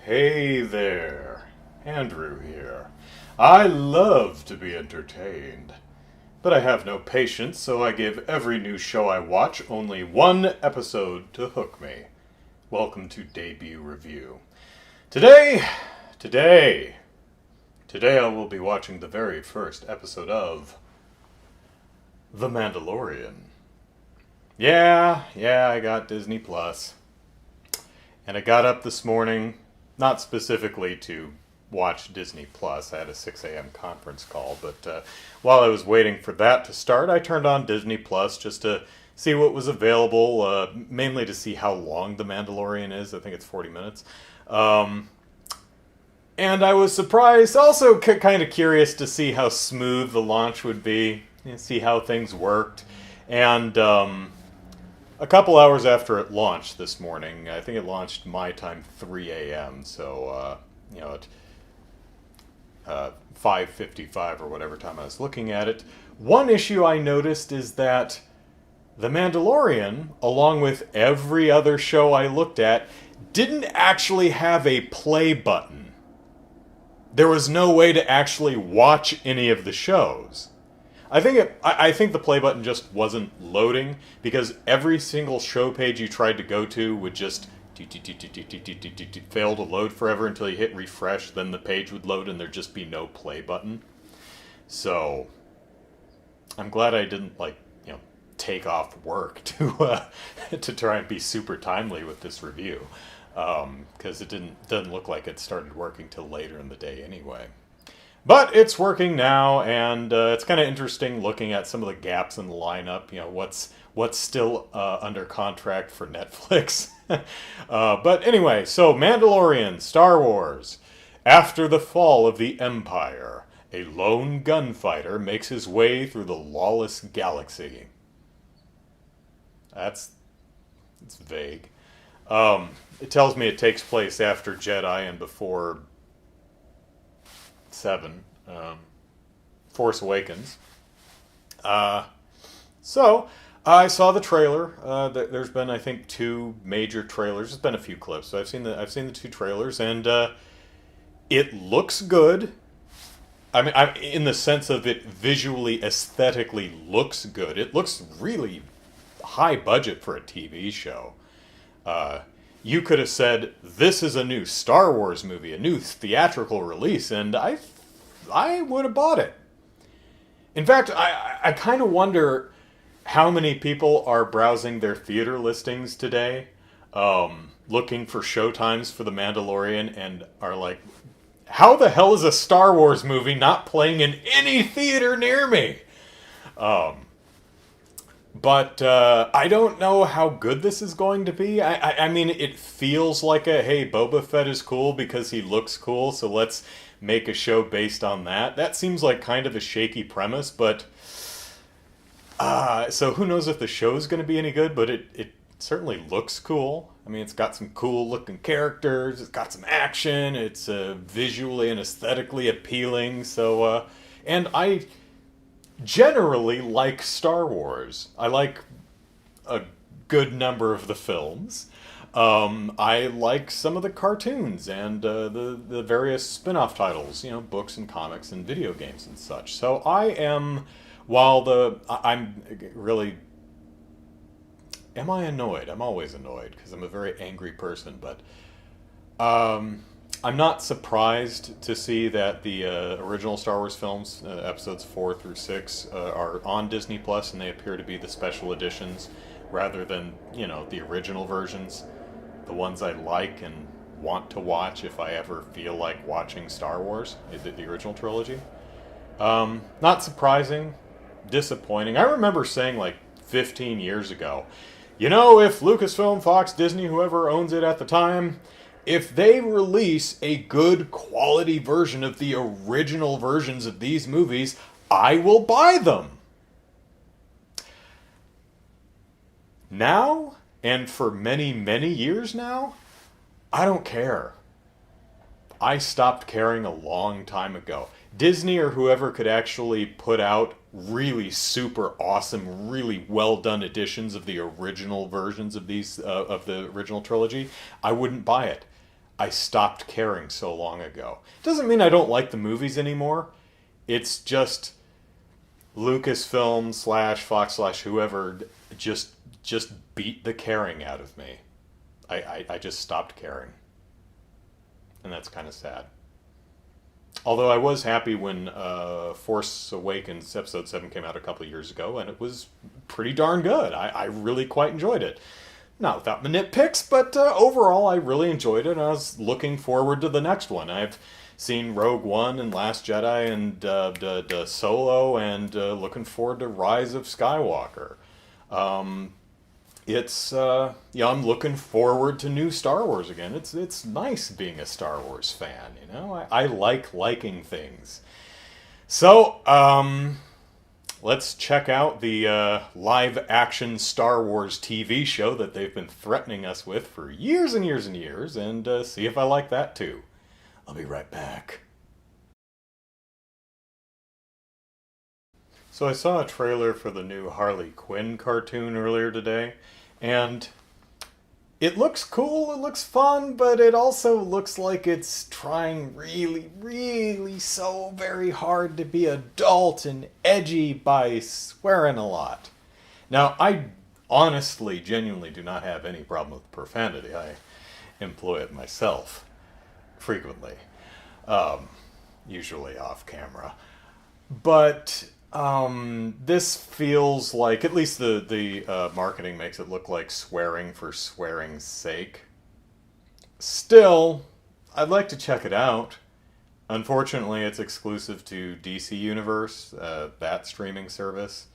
Hey there, Andrew here. I love to be entertained, but I have no patience, so I give every new show I watch only one episode to hook me. Welcome to Debut Review. Today, today, today I will be watching the very first episode of The Mandalorian. Yeah, I got Disney Plus. And I got up this morning, not specifically to watch Disney Plus. I had a 6 a.m. conference call, but while I was waiting for that to start, I turned on Disney Plus just to see what was available, mainly to see how long The Mandalorian is. I think it's 40 minutes. And I was surprised, also kind of curious to see how smooth the launch would be, see how things worked. And a couple hours after it launched this morning, I think it launched my time 3 a.m. So at 5:55 or whatever time I was looking at it, one issue I noticed is that The Mandalorian, along with every other show I looked at, didn't actually have a play button. There was no way to actually watch any of the shows. I think the play button just wasn't loading because every single show page you tried to go to would just fail to load forever until you hit refresh. Then the page would load and there'd just be no play button. So I'm glad I didn't take off work to try and be super timely with this review, because it doesn't look like it started working till later in the day anyway. But it's working now, and it's kind of interesting looking at some of the gaps in the lineup. What's still under contract for Netflix. But anyway, so Mandalorian, Star Wars. After the fall of the Empire, a lone gunfighter makes his way through the lawless galaxy. It's vague. It tells me it takes place after Jedi and before 7, Force Awakens. So I saw the trailer. There's been, I think, 2 major trailers. There's been a few clips. So I've seen the 2 trailers, and it looks good. I mean, in the sense of it visually, aesthetically looks good. It looks really high budget for a TV show. You could have said, this is a new Star Wars movie, a new theatrical release, and I would have bought it. In fact, I kind of wonder how many people are browsing their theater listings today, looking for showtimes for The Mandalorian, and are like, how the hell is a Star Wars movie not playing in any theater near me? But I don't know how good this is going to be. I mean, it feels like hey, Boba Fett is cool because he looks cool, so let's make a show based on that. That seems like kind of a shaky premise, but so who knows if the show's going to be any good, but it certainly looks cool. I mean, it's got some cool looking characters, it's got some action, it's visually and aesthetically appealing, so, and I generally like Star Wars. I like a good number of the films. I like some of the cartoons and the various spin-off titles, books and comics and video games and such. So I'm really... Am I annoyed? I'm always annoyed because I'm a very angry person, but I'm not surprised to see that the original Star Wars films, episodes 4 through 6, are on Disney Plus, and they appear to be the special editions rather than, the original versions, the ones I like and want to watch if I ever feel like watching Star Wars, the original trilogy. Not surprising, disappointing. I remember saying 15 years ago, if Lucasfilm, Fox, Disney, whoever owns it at the time, if they release a good quality version of the original versions of these movies, I will buy them. Now, and for many, many years now, I don't care. I stopped caring a long time ago. Disney or whoever could actually put out really super awesome, really well done editions of the original versions of these of the original trilogy, I wouldn't buy it. I stopped caring so long ago. Doesn't mean I don't like the movies anymore. It's just Lucasfilm slash Fox slash whoever just beat the caring out of me. I just stopped caring. And that's kind of sad. Although I was happy when Force Awakens Episode 7 came out a couple of years ago, and it was pretty darn good. I really quite enjoyed it. Not without my nitpicks, but overall I really enjoyed it, and I was looking forward to the next one. I've seen Rogue One and Last Jedi and Solo, and looking forward to Rise of Skywalker. I'm looking forward to new Star Wars again. It's nice being a Star Wars fan, you know? I like liking things. So, let's check out the live-action Star Wars TV show that they've been threatening us with for years and years and years, and see if I like that too. I'll be right back. So I saw a trailer for the new Harley Quinn cartoon earlier today, and it looks cool, it looks fun, but it also looks like it's trying really, really so very hard to be adult and edgy by swearing a lot. Now, I honestly, genuinely do not have any problem with profanity. I employ it myself frequently, usually off camera. But this feels like, at least the marketing makes it look like swearing for swearing's sake. Still, I'd like to check it out. Unfortunately, it's exclusive to DC Universe, that streaming service.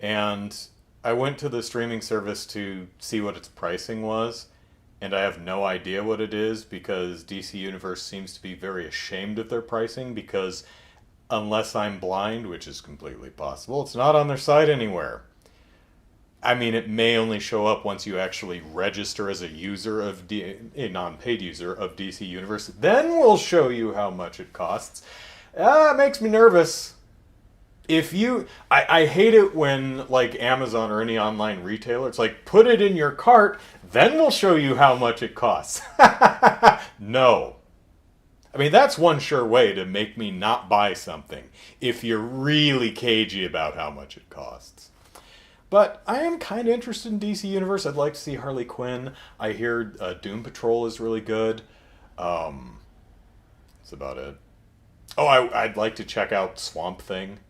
And I went to the streaming service to see what its pricing was, and I have no idea what it is because DC Universe seems to be very ashamed of their pricing because unless I'm blind, which is completely possible, it's not on their site anywhere. I mean, it may only show up once you actually register as a user of a non-paid user of DC Universe. Then we'll show you how much it costs. It makes me nervous. I hate it when, like, Amazon or any online retailer, it's like, put it in your cart, then we'll show you how much it costs. No. I mean, that's one sure way to make me not buy something, if you're really cagey about how much it costs. But I am kind of interested in DC Universe. I'd like to see Harley Quinn. I hear Doom Patrol is really good. That's about it. Oh, I'd like to check out Swamp Thing.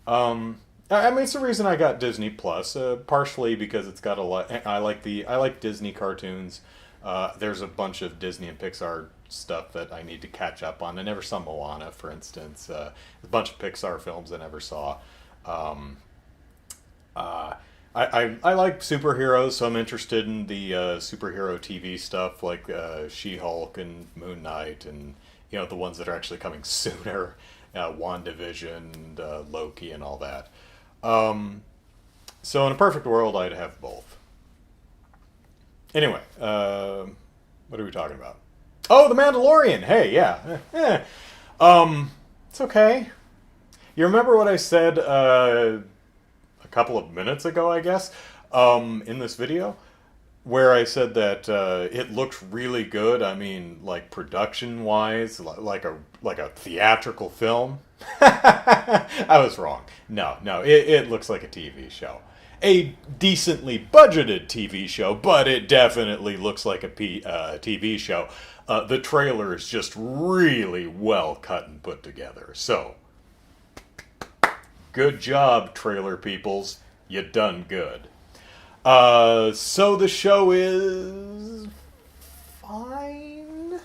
I mean, it's the reason I got Disney Plus, partially because it's got a lot. I like Disney cartoons. There's a bunch of Disney and Pixar stuff that I need to catch up on. I never saw Moana, for instance. A bunch of Pixar films I never saw. I like superheroes, so I'm interested in the superhero TV stuff like She-Hulk and Moon Knight, and the ones that are actually coming sooner. WandaVision, Loki, and all that. So in a perfect world, I'd have both. Anyway, what are we talking about? Oh, The Mandalorian! Hey, yeah. It's okay. You remember what I said a couple of minutes ago, I guess, in this video? Where I said that it looked really good. I mean, like production-wise, like a theatrical film. I was wrong. No, it looks like a TV show, a decently budgeted TV show, but it definitely looks like a TV show. The trailer is just really well cut and put together. So, good job, trailer peoples. You done good. So the show is fine.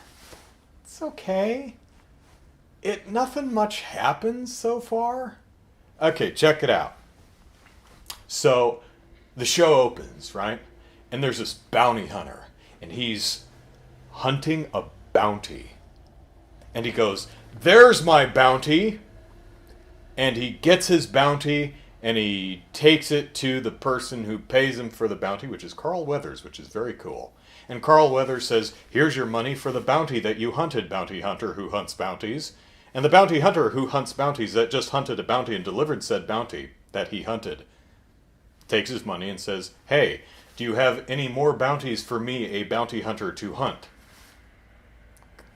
It's okay. Nothing much happens so far. Okay, check it out. So the show opens, right? And there's this bounty hunter, and he's hunting a bounty. And he goes, "There's my bounty." And he gets his bounty, and he takes it to the person who pays him for the bounty, which is Carl Weathers, which is very cool. And Carl Weathers says, "Here's your money for the bounty that you hunted, bounty hunter who hunts bounties." And the bounty hunter who hunts bounties that just hunted a bounty and delivered said bounty that he hunted takes his money and says, "Hey, do you have any more bounties for me, a bounty hunter, to hunt?"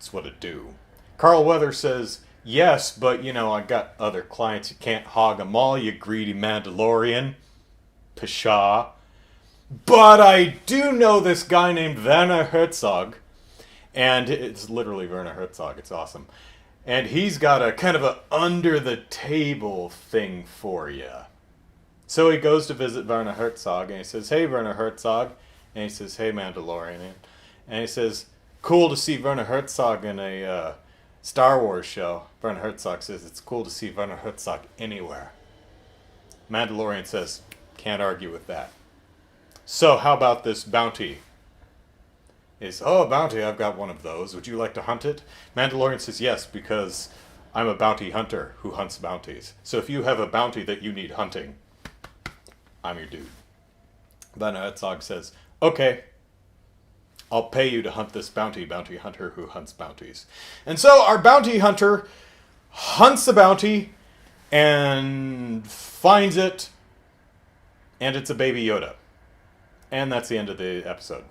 That's what it do. Carl Weathers says, yes, but, I got other clients. You can't hog them all, you greedy Mandalorian. Pshaw. But I do know this guy named Werner Herzog. And it's literally Werner Herzog. It's awesome. And he's got a kind of a under-the-table thing for you. So he goes to visit Werner Herzog, and he says, hey, Werner Herzog. And he says, hey, Mandalorian. And he says, cool to see Werner Herzog in a Star Wars show. Werner Herzog says, it's cool to see Werner Herzog anywhere. Mandalorian says, can't argue with that. So how about this bounty? Is, oh, a bounty, I've got one of those. Would you like to hunt it? Mandalorian says, yes, because I'm a bounty hunter who hunts bounties. So if you have a bounty that you need hunting, I'm your dude. Werner Herzog says, okay, I'll pay you to hunt this bounty hunter who hunts bounties. And so our bounty hunter hunts a bounty and finds it, and it's a baby Yoda. And that's the end of the episode.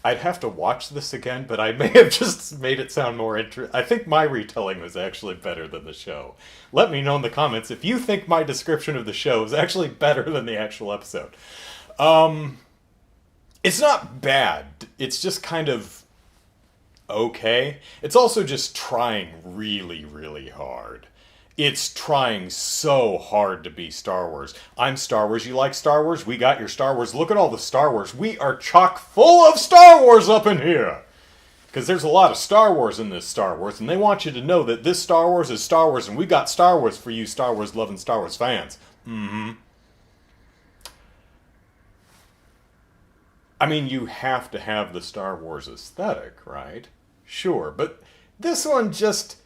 I'd have to watch this again, but I may have just made it sound more interesting. I think my retelling was actually better than the show. Let me know in the comments if you think my description of the show is actually better than the actual episode. It's not bad. It's just kind of okay. It's also just trying really, really hard. It's trying so hard to be Star Wars. I'm Star Wars. You like Star Wars? We got your Star Wars. Look at all the Star Wars. We are chock full of Star Wars up in here. Because there's a lot of Star Wars in this Star Wars. And they want you to know that this Star Wars is Star Wars. And we got Star Wars for you Star Wars loving Star Wars fans. Mm-hmm. I mean, you have to have the Star Wars aesthetic, right? Sure. But this one just...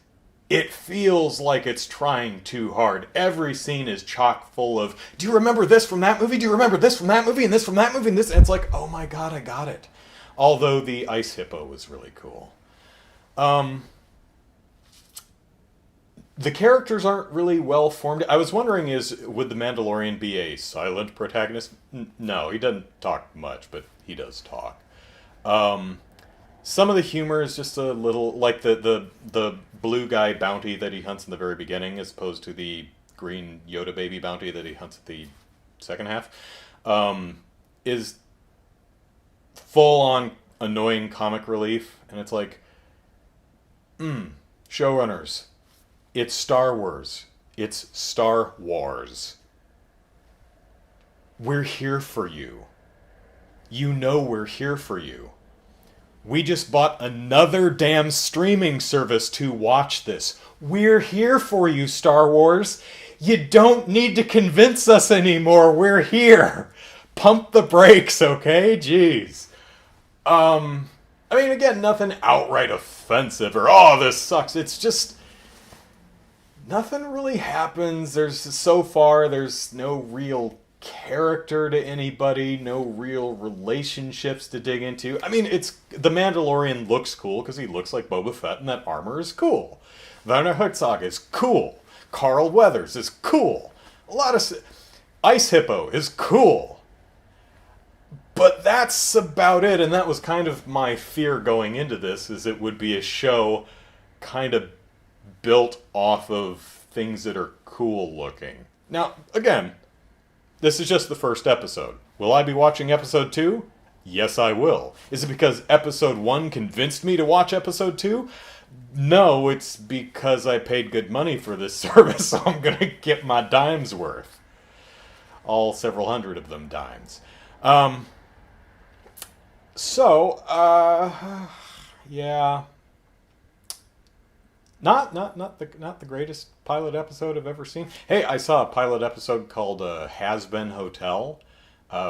it feels like it's trying too hard. Every scene is chock full of, do you remember this from that movie? Do you remember this from that movie? And this from that movie? And this? And it's like, oh my god, I got it. Although the ice hippo was really cool. The characters aren't really well formed. I was wondering, would the Mandalorian be a silent protagonist? No, he doesn't talk much, but he does talk. Some of the humor is just a little, like the blue guy bounty that he hunts in the very beginning, as opposed to the green Yoda baby bounty that he hunts at the second half, is full-on annoying comic relief. And it's like, showrunners, it's Star Wars. It's Star Wars. We're here for you. You know we're here for you. We just bought another damn streaming service to watch this. We're here for you, Star Wars. You don't need to convince us anymore. We're here. Pump the brakes, okay? Jeez. I mean, again, nothing outright offensive or, oh, this sucks. It's just... nothing really happens. So far, there's no real character to anybody, no real relationships to dig into. I mean, the Mandalorian looks cool because he looks like Boba Fett and that armor is cool. Werner Herzog is cool. Carl Weathers is cool. A lot of... Ice Hippo is cool. But that's about it, and that was kind of my fear going into this, is it would be a show kind of built off of things that are cool looking. Now, again, this is just the first episode. Will I be watching episode 2? Yes, I will. Is it because episode 1 convinced me to watch episode 2? No, it's because I paid good money for this service, so I'm going to get my dimes worth. All several hundred of them dimes. Yeah. Not the greatest pilot episode I've ever seen. Hey, I saw a pilot episode called Has Been Hotel,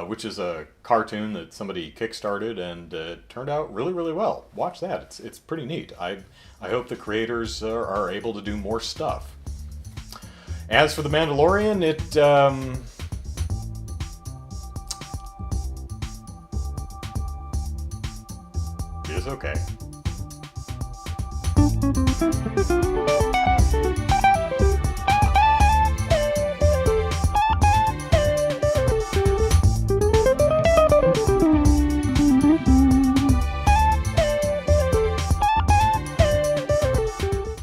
which is a cartoon that somebody kickstarted, and it turned out really, really well. Watch that. It's pretty neat. I hope the creators are able to do more stuff. As for The Mandalorian, it is okay.